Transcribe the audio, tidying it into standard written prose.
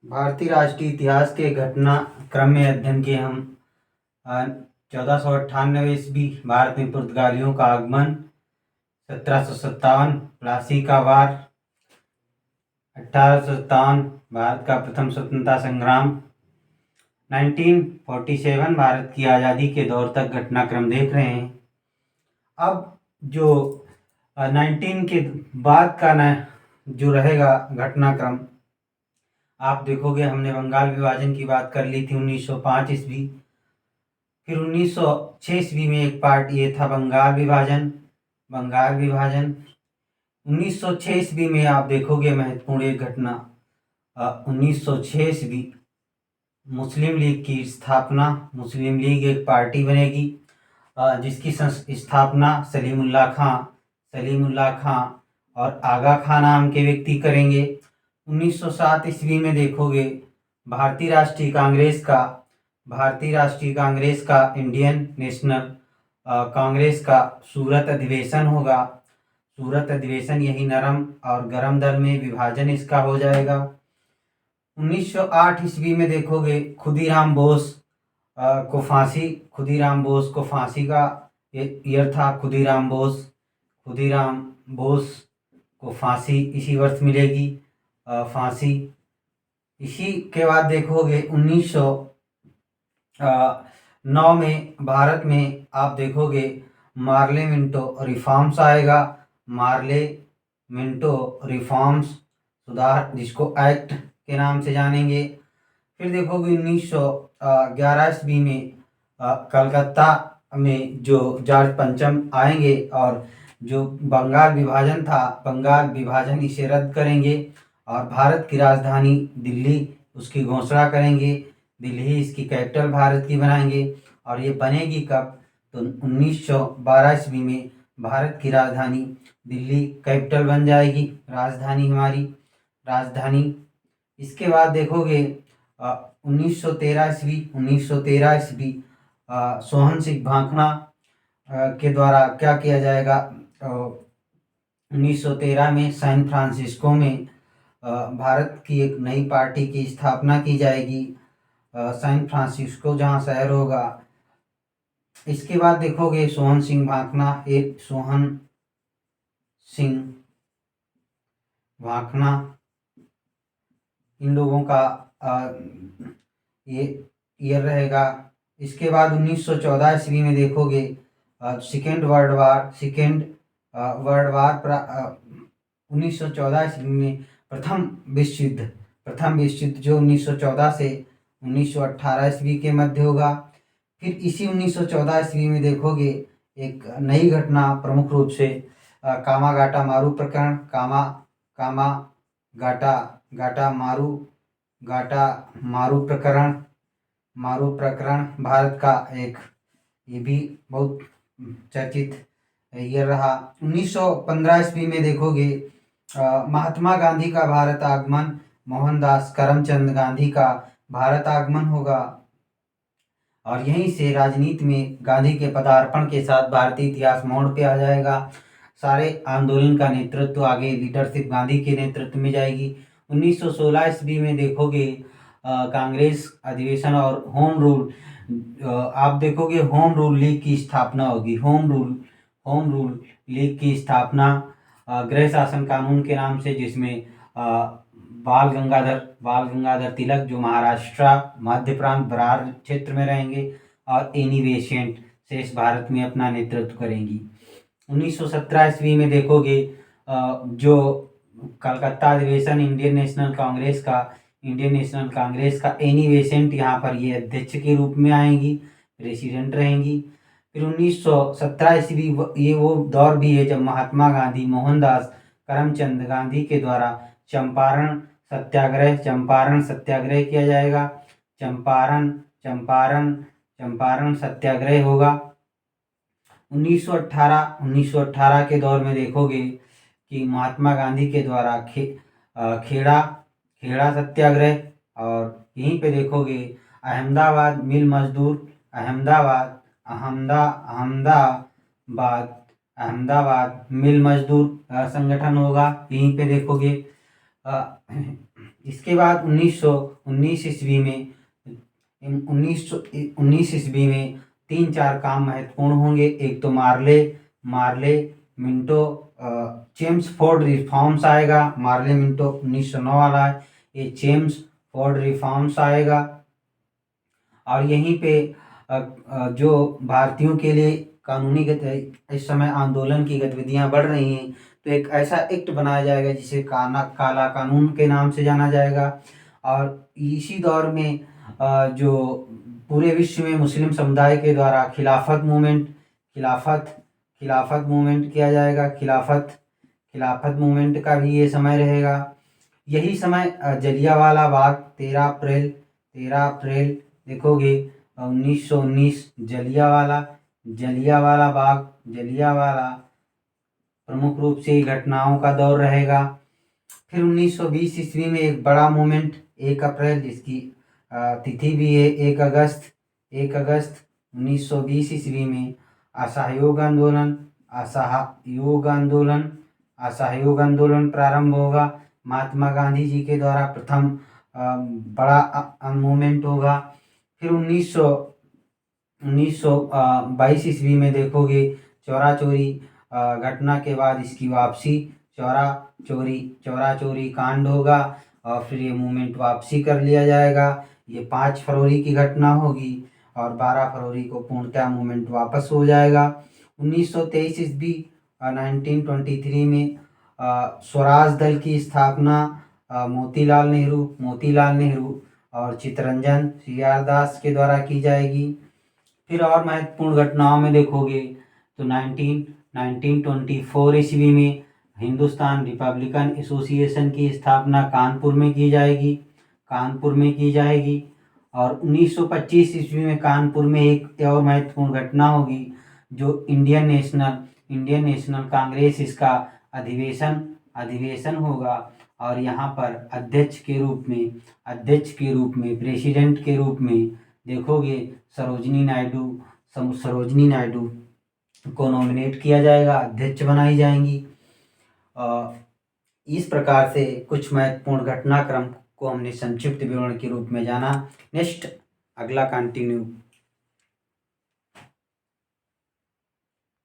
भारतीय राष्ट्रीय इतिहास के घटनाक्रम में अध्ययन के हम 1498 ईस्वी भारत में पुर्तगालियों का आगमन, 1757 प्लासी का वार, 1857 भारत का प्रथम स्वतंत्रता संग्राम, 1947 भारत की आज़ादी के दौर तक घटनाक्रम देख रहे हैं। अब जो 19 के बाद का न जो रहेगा घटनाक्रम, आप देखोगे हमने बंगाल विभाजन की बात कर ली थी 1905 ईस्वी। फिर 1906 ईस्वी में एक पार्ट ये था बंगाल विभाजन। 1906 ईस्वी में आप देखोगे महत्वपूर्ण एक घटना, 1906 ईस्वी मुस्लिम लीग की स्थापना। मुस्लिम लीग एक पार्टी बनेगी जिसकी स्थापना सलीमुल्लाह खां और आगा खां नाम के व्यक्ति करेंगे। 1907 ईस्वी में देखोगे भारतीय राष्ट्रीय कांग्रेस का इंडियन नेशनल कांग्रेस का सूरत अधिवेशन होगा। सूरत अधिवेशन, यही नरम और गरम दल में विभाजन इसका हो जाएगा। 1908 ईस्वी में देखोगे खुदीराम बोस को फांसी का ईयर था। खुदीराम बोस को फांसी इसी वर्ष मिलेगी, फांसी। इसी के बाद देखोगे 1909 में भारत में आप देखोगे मार्ले मिंटो रिफॉर्म्स आएगा। मार्ले मिंटो रिफॉर्म्स सुधार, जिसको एक्ट के नाम से जानेंगे। फिर देखोगे 1911 ईस्वी में कलकत्ता में जो जॉर्ज पंचम आएंगे और जो बंगाल विभाजन इसे रद्द करेंगे और भारत की राजधानी दिल्ली उसकी घोषणा करेंगे। दिल्ली इसकी कैपिटल भारत की बनाएंगे। और ये बनेगी कब? तो 1912 ईस्वी में भारत की राजधानी दिल्ली कैपिटल बन जाएगी, हमारी राजधानी। इसके बाद देखोगे 1913 ईस्वी सोहन सिंह भाखड़ा के द्वारा क्या किया जाएगा? 1913 में सैन फ्रांसिस्को में भारत की एक नई पार्टी की स्थापना की जाएगी, सैन फ्रांसिस्को जहां शहर होगा। इसके बाद देखोगे सोहन सिंह भाखड़ा, इन लोगों का ये ईयर रहेगा। इसके बाद 1914 ईस्वी में देखोगे सेकेंड वर्ल्ड वार 1914 ईस्वी में प्रथम विश्व युद्ध जो 1914 से 1918 ईस्वी के मध्य होगा। फिर इसी 1914 ईस्वी में देखोगे एक नई घटना प्रमुख रूप से कामागाटा मारू प्रकरण, मारू प्रकरण भारत का एक, ये भी बहुत चर्चित ईयर रहा। 1915 ईस्वी में देखोगे महात्मा गांधी का भारत आगमन, मोहनदास करमचंद गांधी का भारत आगमन होगा। और यहीं से राजनीति में गांधी के पदार्पण के साथ भारतीय इतिहास मोड़ पे आ जाएगा। सारे आंदोलन का नेतृत्व आगे लीडरशिप गांधी के नेतृत्व में जाएगी। 1916 ईस्वी में देखोगे कांग्रेस अधिवेशन और होम रूल, आप देखोगे होम रूल लीग की स्थापना होगी। होम रूल लीग की स्थापना गृह शासन कानून के नाम से, जिसमें बाल गंगाधर तिलक जो महाराष्ट्र मध्य प्रांत बरार क्षेत्र में रहेंगे और एनी बेसेंट शेष भारत में अपना नेतृत्व करेंगी। 1917 ईस्वी में देखोगे जो कलकत्ता अधिवेशन इंडियन नेशनल कांग्रेस का एनी बेसेंट यहाँ पर ये अध्यक्ष के रूप में आएंगी, प्रेसिडेंट रहेंगी। फिर 1917 ईस्वी ये वो दौर भी है जब महात्मा गांधी मोहनदास करमचंद गांधी के द्वारा चंपारण सत्याग्रह किया जाएगा। चंपारण सत्याग्रह होगा। 1918 के दौर में देखोगे कि महात्मा गांधी के द्वारा खेड़ा सत्याग्रह, और यहीं पे देखोगे अहमदाबाद मिल मजदूर संगठन होगा। यहीं पे देखोगे इसके बाद 1919 ईस्वी में 1919 ईस्वी में 3-4 काम महत्वपूर्ण होंगे। एक तो मार्ले मार्ले मिंटो चेम्सफोर्ड रिफॉर्म्स आएगा। मार्ले मिंटो 1909 वाला है, ये चेम्सफोर्ड रिफॉर्म्स आएगा। और यहीं पे जो भारतीयों के लिए कानूनी इस समय आंदोलन की गतिविधियां बढ़ रही हैं, तो एक ऐसा एक्ट बनाया जाएगा जिसे काला कानून के नाम से जाना जाएगा। और इसी दौर में जो पूरे विश्व में मुस्लिम समुदाय के द्वारा खिलाफत मूवमेंट किया जाएगा। खिलाफत मूवमेंट का भी ये समय रहेगा। यही समय जलियांवाला बाग 13 अप्रैल देखोगे 1919 जलियांवाला प्रमुख रूप से घटनाओं का दौर रहेगा। फिर 1920 ईस्वी में एक बड़ा मूवमेंट 1 अप्रैल, जिसकी तिथि भी है 1 अगस्त 1920 ईस्वी में असहयोग आंदोलन प्रारंभ होगा। महात्मा गांधी जी के द्वारा प्रथम बड़ा मूवमेंट होगा। फिर 1922 ईस्वी में देखोगे चौरा चोरी घटना के बाद इसकी वापसी, चौरा चोरी कांड होगा और फिर ये मूवमेंट वापसी कर लिया जाएगा। ये 5 फरवरी की घटना होगी और 12 फरवरी को पूर्णतः मूवमेंट वापस हो जाएगा। 1923 ईस्वी 1923 में स्वराज दल की स्थापना मोतीलाल नेहरू और चित्तरंजन CR दास के द्वारा की जाएगी। फिर और महत्वपूर्ण घटनाओं में देखोगे तो 1924 ईस्वी में हिंदुस्तान रिपब्लिकन एसोसिएशन की स्थापना कानपुर में की जाएगी। और 1925 ईस्वी में कानपुर में एक और महत्वपूर्ण घटना होगी, जो इंडियन नेशनल कांग्रेस इसका अधिवेशन होगा। और यहाँ पर अध्यक्ष के रूप में प्रेसिडेंट के रूप में देखोगे सरोजिनी नायडू को नॉमिनेट किया जाएगा, अध्यक्ष बनाई जाएंगी। इस प्रकार से कुछ महत्वपूर्ण घटनाक्रम को हमने संक्षिप्त विवरण के रूप में जाना। नेक्स्ट अगला कंटिन्यू